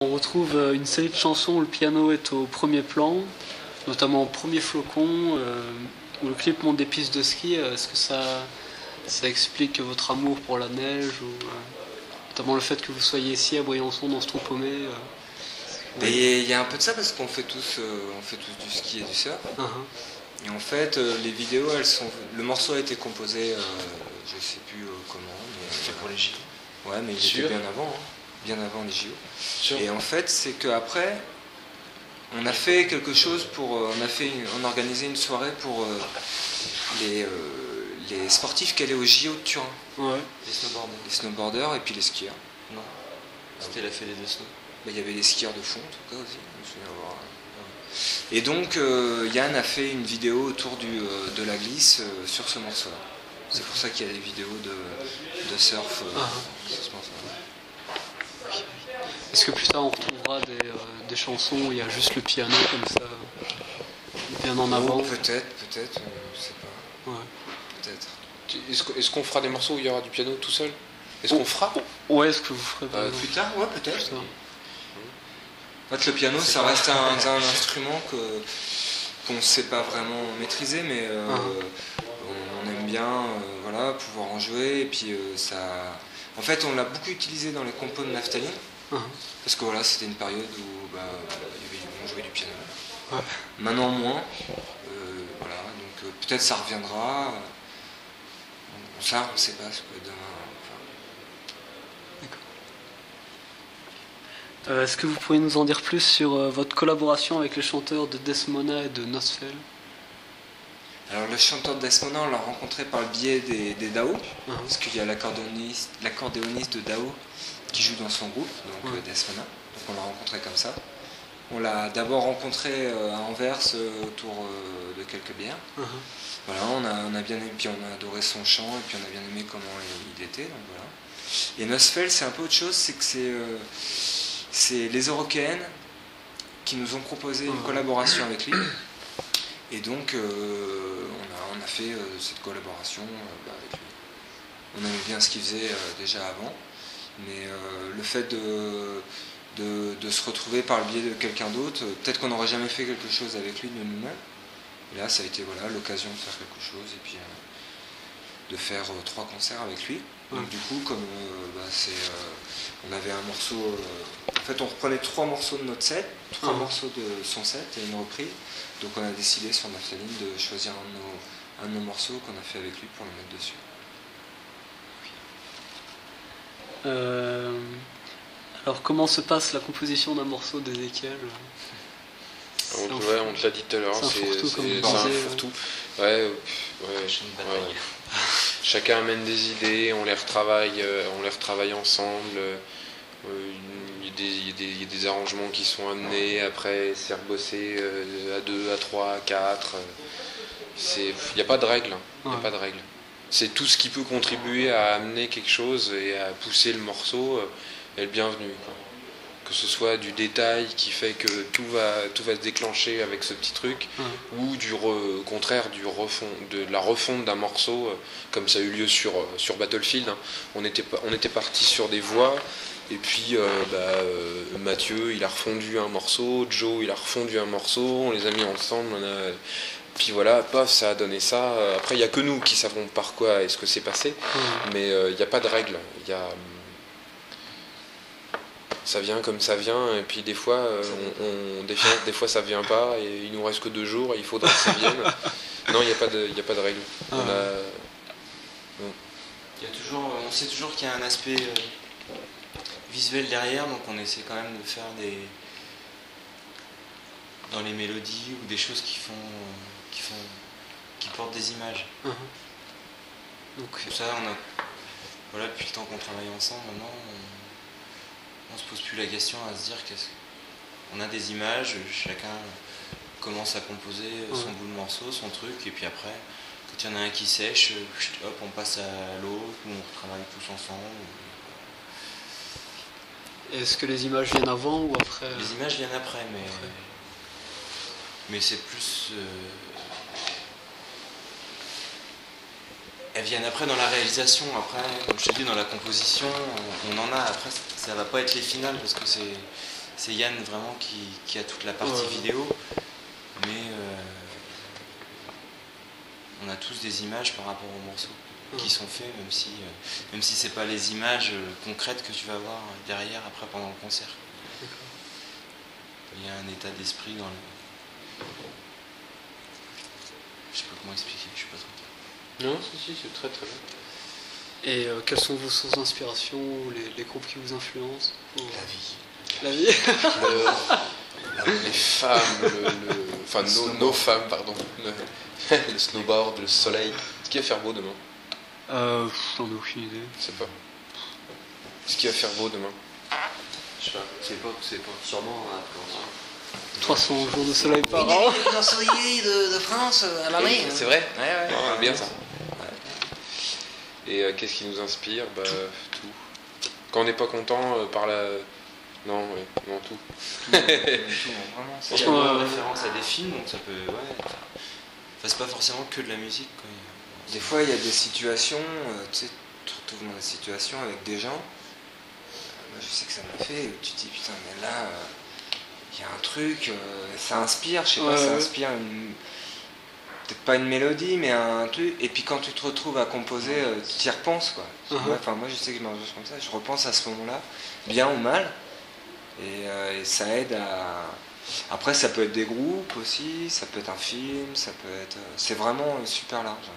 On retrouve une série de chansons où le piano est au premier plan, notamment Premier Flocon, où le clip montre des pistes de ski. Est-ce que ça explique votre amour pour la neige, ou notamment le fait que vous soyez ici à Briançon dans ce trou paumé Il y a un peu de ça parce qu'on fait tous du ski et du surf. Et en fait, les vidéos, le morceau a été composé, je sais plus comment. C'est pour les JO. Ouais, mais il était bien avant les JO. Sûr. Et en fait, c'est qu'après, on a fait quelque chose on a organisé une soirée pour les sportifs qui allaient aux JO de Turin. Ouais. Les snowboarders et puis les skieurs. Non. C'était la fête des snow. Il y avait les skieurs de fond, en tout cas aussi. Je me souviens avoir. Et donc Yann a fait une vidéo autour de la glisse sur ce morceau-là. C'est pour ça qu'il y a des vidéos de surf sur ce morceau-là. Est-ce que plus tard on retrouvera des chansons où il y a juste le piano comme ça, bien en avant? Peut-être, je sais pas. Ouais. Peut-être. Est-ce qu'on fera des morceaux où il y aura du piano tout seul? Est-ce qu'on fera? Ouais, est-ce que vous ferez plus tard? Ouais, peut-être. En fait, le piano, ça reste un instrument qu'on ne sait pas vraiment maîtriser, mais on aime bien pouvoir en jouer. Et puis ça. En fait, on l'a beaucoup utilisé dans les compos de Naphtaline, parce que c'était une période où on jouait du piano. Ouais. Maintenant moins. Donc peut-être ça reviendra. Ça, on ne sait pas ce que demain. Est-ce que vous pourriez nous en dire plus sur votre collaboration avec les chanteurs de Desmona et de Nosfell? Alors le chanteur de Desmona, on l'a rencontré par le biais des DAO, parce qu'il y a l'accordéoniste de DAO qui joue dans son groupe, donc Desmona. Donc on l'a rencontré comme ça. On l'a d'abord rencontré à Anvers autour de quelques bières. Voilà, on a bien aimé, puis on a adoré son chant, et puis on a bien aimé comment il était. Donc voilà. Et Nosfell, c'est un peu autre chose, c'est que c'est les Européennes qui nous ont proposé une collaboration avec lui. Et donc, on a fait cette collaboration avec lui. On aimait bien ce qu'il faisait déjà avant, mais le fait de se retrouver par le biais de quelqu'un d'autre, peut-être qu'on n'aurait jamais fait quelque chose avec lui de nous-mêmes. Et là, ça a été l'occasion de faire quelque chose et puis de faire 3 concerts avec lui. Donc du coup, comme on avait un morceau, en fait on reprenait 3 morceaux de notre set, 3 morceaux de son set et une reprise. Donc on a décidé sur Naphtaline de choisir un de nos morceaux qu'on a fait avec lui pour le mettre dessus. Alors comment se passe la composition d'un morceau d'Ézéchiel? On te l'a dit tout à l'heure, c'est un fourre-tout. Ouais. Chacun amène des idées, on les retravaille ensemble. Il y a des arrangements qui sont amenés, après c'est rebossé à 2, à 3, à 4. Il n'y a pas de règle. C'est tout ce qui peut contribuer à amener quelque chose et à pousser le morceau est le bienvenu. Que ce soit du détail qui fait que tout va se déclencher avec ce petit truc, ou au contraire de la refonte d'un morceau, comme ça a eu lieu sur Battlefield. On était parti sur des voix, et puis Mathieu il a refondu un morceau, Joe il a refondu un morceau, on les a mis ensemble, puis voilà, paf, ça a donné ça. Après il n'y a que nous qui savons par quoi est-ce que c'est passé, mais il n'y a pas de règle. Ça vient comme ça vient, et puis des fois, des fois ça vient pas, et il nous reste que 2 jours, et il faudra que ça vienne. Non, il n'y a pas de règle. On sait toujours qu'il y a un aspect visuel derrière, donc on essaie quand même de faire dans les mélodies ou des choses qui portent des images. Donc ça, depuis le temps qu'on travaille ensemble, maintenant, on se pose plus la question à se dire qu'on a des images, chacun commence à composer son bout de morceau, son truc, et puis après, quand il y en a un qui sèche, hop, on passe à l'autre, ou on travaille tous ensemble. Est-ce que les images viennent avant ou après? Les images viennent après, mais c'est plus... Elles viennent après dans la réalisation, après, comme je te dis, dans la composition, on en a, après ça va pas être les finales parce que c'est Yann vraiment qui a toute la partie vidéo, mais on a tous des images par rapport aux morceaux qui sont faits, même si c'est pas les images concrètes que tu vas voir derrière après pendant le concert. Il y a un état d'esprit dans le... Je sais pas comment expliquer, je suis pas trop... Non, si, c'est très très bien. Et quelles sont vos sources d'inspiration, les groupes qui vous influencent? La vie. La vie. Les femmes, enfin nos femmes, pardon. Le snowboard, le soleil. Est-ce qu'il va faire beau demain? J'en ai aucune idée. Je sais pas. Est-ce qu'il va faire beau demain? Je sais pas, c'est pas sûrement un peu. 300 jours de soleil par an. Les ensoleillés de France à l'année. C'est vrai? Ouais. Ah, bien ça. Et qu'est-ce qui nous inspire? Tout. Quand on n'est pas content par la... Non, tout. tout, vraiment. Il y a une référence à des films, donc ça peut... Ouais. Enfin, c'est pas forcément que de la musique, quoi. Des fois, il y a des situations, tu sais, tu te retrouves dans des situations avec des gens. Moi, je sais que ça m'a fait, tu te dis, putain, mais là, il y a un truc, ça inspire, je sais pas, ça inspire peut-être pas une mélodie, mais un truc. Et puis quand tu te retrouves à composer, tu y repenses, quoi. Enfin, moi, je sais que je m'arrange comme ça, je repense à ce moment-là, bien ou mal, et ça aide à... Après, ça peut être des groupes aussi, ça peut être un film, ça peut être... C'est vraiment super large.